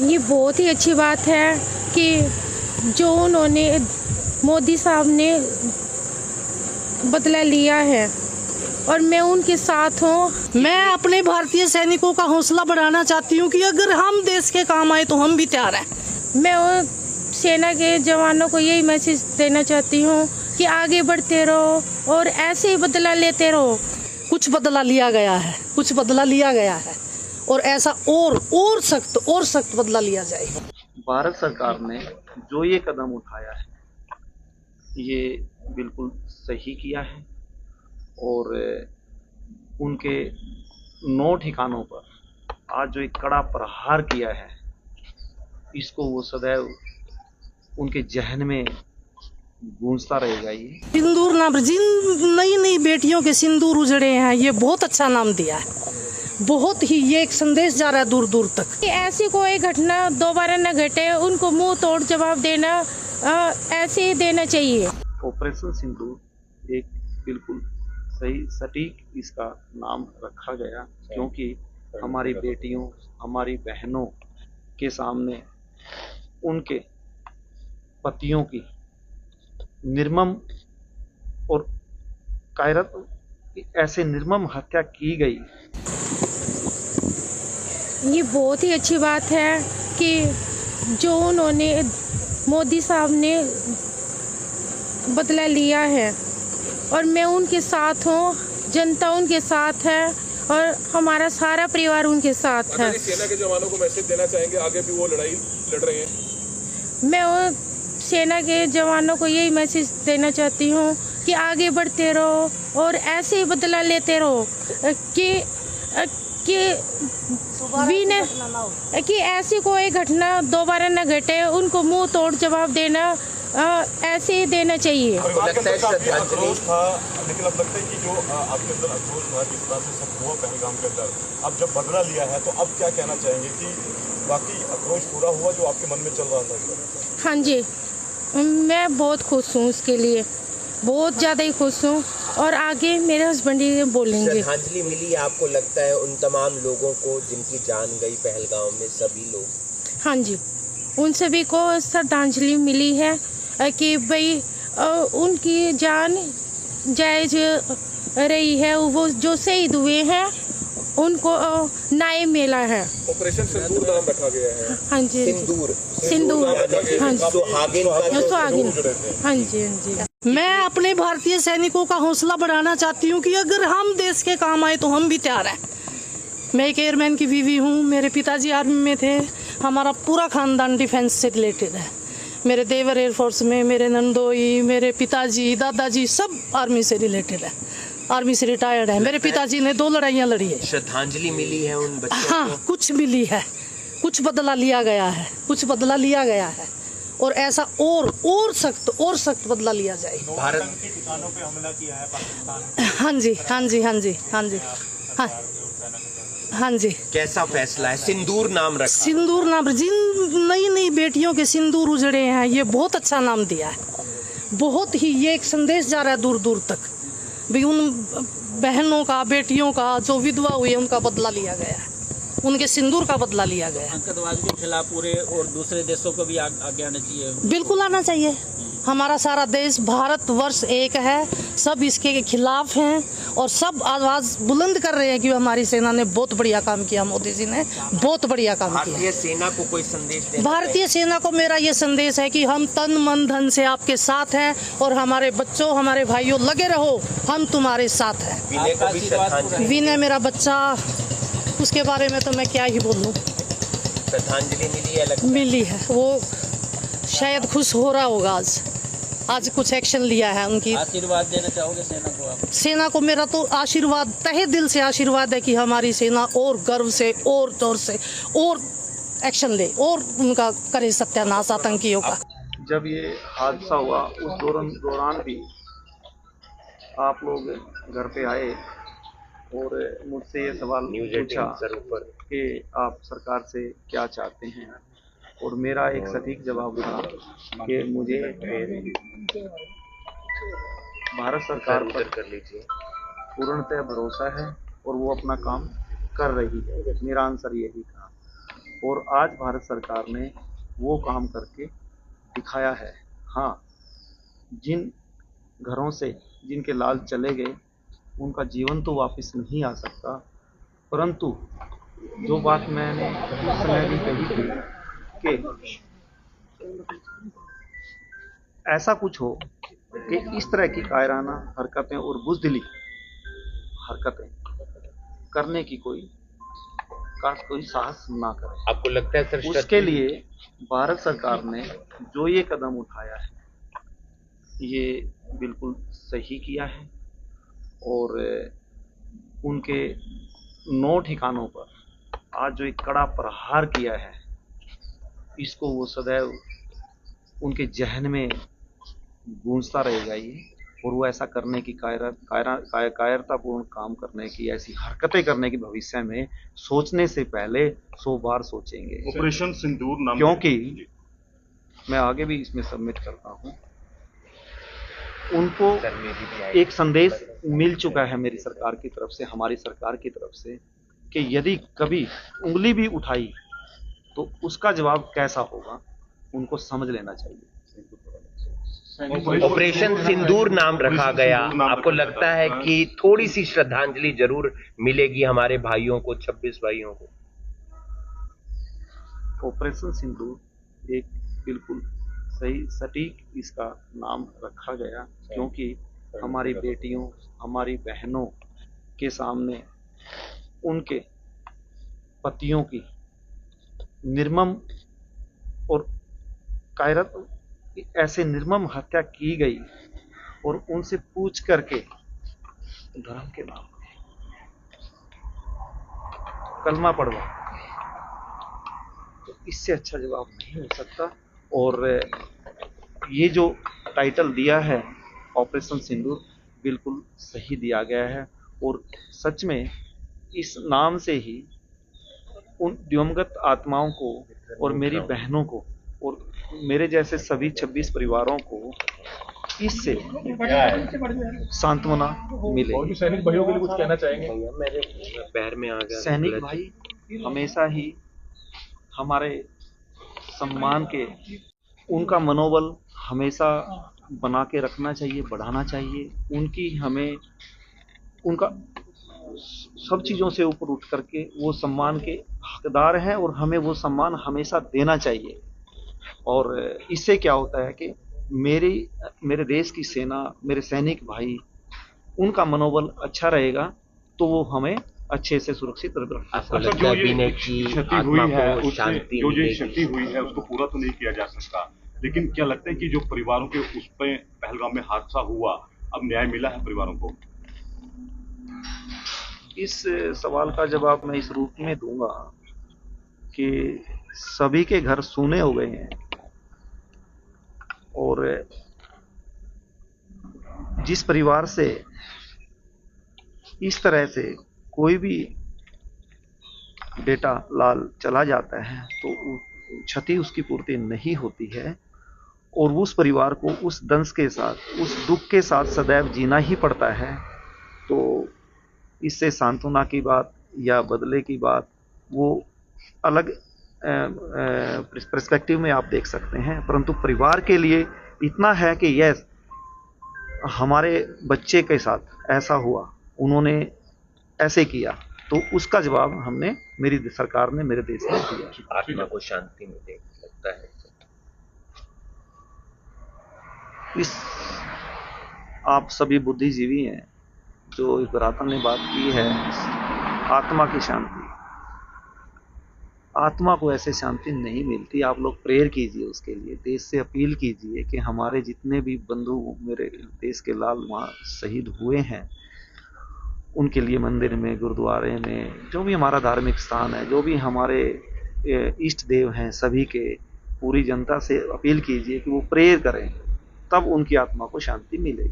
ये बहुत ही अच्छी बात है कि जो उन्होंने मोदी साहब ने बदला लिया है और मैं उनके साथ हूँ। मैं अपने भारतीय सैनिकों का हौसला बढ़ाना चाहती हूँ कि अगर हम देश के काम आए तो हम भी तैयार हैं। मैं सेना के जवानों को यही मैसेज देना चाहती हूँ कि आगे बढ़ते रहो और ऐसे ही बदला लेते रहो। कुछ बदला लिया गया है, कुछ बदला लिया गया है और ऐसा और सख्त बदला लिया जाएगा। भारत सरकार ने जो ये कदम उठाया है ये बिल्कुल सही किया है और उनके 9 ठिकानों पर आज जो एक कड़ा प्रहार किया है इसको वो सदैव उनके जहन में गूंजता रहेगा। ये सिंदूर नाम, जिन नई नई बेटियों के सिंदूर उजड़े हैं, ये बहुत अच्छा नाम दिया है। बहुत ही ये एक संदेश जा रहा है दूर दूर तक कि ऐसी कोई घटना दोबारा न घटे, उनको मुंह तोड़ जवाब देना ऐसे ही देना चाहिए। ऑपरेशन सिंदूर एक बिल्कुल सही सटीक इसका नाम रखा गया क्योंकि हमारी बेटियों, हमारी बहनों के सामने उनके पतियों की निर्मम और कायरत ऐसे निर्मम हत्या की गई। ये बहुत ही अच्छी बात है कि जो उन्होंने मोदी साहब ने बदला लिया है और मैं उनके साथ हूँ। जनता उनके साथ है और हमारा सारा परिवार उनके साथ है। सेना के जवानों को मैसेज देना चाहेंगे, आगे भी वो लड़ाई लड़ रहे हैं। मैं सेना के जवानों को यही मैसेज देना चाहती हूँ कि आगे बढ़ते रहो और ऐसे ही बदला लेते रहो कि ऐसी कोई घटना दोबारा न घटे, उनको मुंह तोड़ जवाब देना ऐसे ही देना चाहिए। लगता है आक्रोश था, लेकिन अब लगता है कि जो आपके अंदर आक्रोश था जिस तरह से सब हुआ पहलगाम के अंदर, अब जब बदला लिया है तो अब क्या कहना चाहेंगे कि बाकी आक्रोश पूरा हुआ जो आपके मन में चल रहा था? हाँ जी, मैं बहुत खुश हूँ, उसके लिए बहुत ज़्यादा ही खुश हूँ और आगे मेरे हस्बैंड ही बोलेंगे। श्रद्धांजलि मिली आपको लगता है उन तमाम लोगों को जिनकी जान गई पहलगाम में, सभी लोग? हाँ जी, उन सभी को श्रद्धांजलि मिली है कि भाई उनकी जान जायज रही है, वो जो शहीद हुए हैं उनको न्याय मिला है। ऑपरेशन सिंदूर नाम रखा गया है। हाँ जी, सिंदूर हाँ जी, सुहागिन। हाँ जी, हाँ जी। मैं अपने भारतीय सैनिकों का हौसला बढ़ाना चाहती हूँ कि अगर हम देश के काम आए तो हम भी तैयार हैं। मैं एक एयरमैन की बीवी हूँ, मेरे पिताजी आर्मी में थे, हमारा पूरा खानदान डिफेंस से रिलेटेड है। मेरे देवर एयरफोर्स में, मेरे नंदोई, मेरे पिताजी, दादाजी सब आर्मी से रिलेटेड है, आर्मी से रिटायर्ड है। मेरे पिताजी ने 2 लड़ाइयाँ लड़ी है। श्रद्धांजलि मिली है उन बच्चों को? हाँ, कुछ मिली है, कुछ बदला लिया गया है, कुछ बदला लिया गया है और ऐसा और सख्त बदला लिया जाएगा। भारत के ठिकानों पे हमला किया है पाकिस्तान। हाँ जी, हाँ जी, हाँ जी, हाँ जी, हाँ हाँ जी। कैसा फैसला है? सिंदूर नाम रखा। सिंदूर नाम, जिन नई नई बेटियों के सिंदूर उजड़े हैं, ये बहुत अच्छा नाम दिया है। बहुत ही ये एक संदेश जा रहा है दूर दूर तक भी उन बहनों का, बेटियों का जो विधवा हुई है उनका बदला लिया गया है, उनके सिंदूर का बदला लिया गया है। आतंकवाद के खिलाफ पूरे और दूसरे देशों को भी आगे आना चाहिए। बिल्कुल आना चाहिए। हमारा सारा देश भारतवर्ष एक है, सब इसके खिलाफ हैं और सब आवाज़ बुलंद कर रहे हैं कि हमारी सेना ने बहुत बढ़िया काम किया, मोदी जी ने बहुत बढ़िया काम किया। भारतीय सेना को कोई संदेश देना? भारतीय सेना को मेरा ये संदेश है कि हम तन मन धन से आपके साथ हैं और हमारे बच्चों, हमारे भाइयों, लगे रहो, हम तुम्हारे साथ हैं। विनय को भी श्रद्धांजलि? विनय मेरा बच्चा, उसके बारे में तो मैं क्या ही बोलूँ। श्रद्धांजलि मिली है? मिली है, वो शायद खुश हो रहा होगा। आज कुछ एक्शन लिया है। उनकी आशीर्वाद देना चाहोगे सेना को आप? सेना को मेरा तो आशीर्वाद, तहे दिल से आशीर्वाद है कि हमारी सेना और गर्व से और जोर से और एक्शन ले और उनका करे सत्यानाश आतंकियों का। जब ये हादसा हुआ उस दौरान भी आप लोग घर पे आए और मुझसे ये सवाल पूछा कि आप सरकार से क्या चाहते हैं और मेरा एक सटीक जवाब था कि मुझे भारत सरकार पर पूर्णतः भरोसा है और वो अपना काम कर रही है। मेरा आंसर यही था। और आज भारत सरकार ने वो काम करके दिखाया है। हाँ, जिन घरों से जिनके लाल चले गए उनका जीवन तो वापस नहीं आ सकता, परंतु जो बात मैंने उस समय भी कही थी कि ऐसा कुछ हो कि इस तरह की कायराना हरकतें और बुज़दिली हरकतें करने की कोई साहस ना करे। आपको लगता है सर उसके लिए भारत सरकार ने जो ये कदम उठाया है ये बिल्कुल सही किया है और उनके 9 ठिकानों पर आज जो एक कड़ा प्रहार किया है इसको वो सदैव उनके जहन में गूंजता रहेगा ये, और वो ऐसा करने की कायरतापूर्ण काम करने की, ऐसी हरकतें करने की भविष्य में सोचने से पहले 100 बार सोचेंगे। ऑपरेशन सिंदूर नाम, क्योंकि मैं आगे भी इसमें सबमिट करता हूँ, उनको एक संदेश मिल चुका है मेरी सरकार की तरफ से, हमारी सरकार की तरफ से, कि यदि कभी उंगली भी उठाई तो उसका जवाब कैसा होगा उनको समझ लेना चाहिए। ऑपरेशन सिंदूर नाम रखा गया, आपको लगता है कि थोड़ी सी श्रद्धांजलि जरूर मिलेगी हमारे भाइयों को, 26 भाइयों को? ऑपरेशन सिंदूर एक बिल्कुल सही सटीक इसका नाम रखा गया, क्योंकि हमारी बेटियों, हमारी बहनों के सामने उनके पतियों की निर्मम और कायरत ऐसे निर्मम हत्या की गई और उनसे पूछ करके धर्म के नाम पे कलमा पढ़वा, तो इससे अच्छा जवाब नहीं हो सकता। और ये जो टाइटल दिया है ऑपरेशन सिंदूर बिल्कुल सही दिया गया है, और सच में इस नाम से ही उन दिवंगत आत्माओं को और मेरी बहनों को और मेरे जैसे सभी 26 परिवारों को इससे सांत्वना मिले। सैनिक भाइयों के लिए कुछ कहना चाहेंगे? मेरे पैर में आ गया। सैनिक भाई हमेशा ही हमारे सम्मान के, उनका मनोबल हमेशा बना के रखना चाहिए, बढ़ाना चाहिए। उनकी हमें उनका सब चीज़ों से ऊपर उठ करके वो सम्मान के हकदार हैं और हमें वो सम्मान हमेशा देना चाहिए। और इससे क्या होता है कि मेरे देश की सेना, मेरे सैनिक भाई, उनका मनोबल अच्छा रहेगा तो वो हमें अच्छे से सुरक्षित रख क्षति हुई है, जो ये क्षति हुई है उसको पूरा तो नहीं किया जा सकता, लेकिन क्या लगता है कि जो परिवारों के उस पे पहलगाम में हादसा हुआ, अब न्याय मिला है परिवारों को? इस सवाल का जवाब मैं इस रूप में दूंगा कि सभी के घर सूने हो गए हैं और जिस परिवार से इस तरह से कोई भी बेटा लाल चला जाता है तो क्षति उसकी पूर्ति नहीं होती है और उस परिवार को उस दंश के साथ, उस दुख के साथ सदैव जीना ही पड़ता है। तो इससे सांत्वना की बात या बदले की बात वो अलग पर्सपेक्टिव में आप देख सकते हैं, परंतु परिवार के लिए इतना है कि यस, हमारे बच्चे के साथ ऐसा हुआ, उन्होंने ऐसे किया, तो उसका जवाब हमने, मेरी सरकार ने मेरे देश में दिया। आत्मा को शांति मिले, लगता है इस आप सभी बुद्धिजीवी हैं जो इस बरातन ने बात की है, आत्मा की शांति, आत्मा को ऐसे शांति नहीं मिलती। आप लोग प्रेयर कीजिए उसके लिए, देश से अपील कीजिए कि हमारे जितने भी बंधु मेरे देश के लाल वहाँ शहीद हुए हैं, उनके लिए मंदिर में, गुरुद्वारे में, जो भी हमारा धार्मिक स्थान है, जो भी हमारे इष्ट देव हैं, सभी के पूरी जनता से अपील कीजिए कि वो प्रेयर करें, तब उनकी आत्मा को शांति मिलेगी।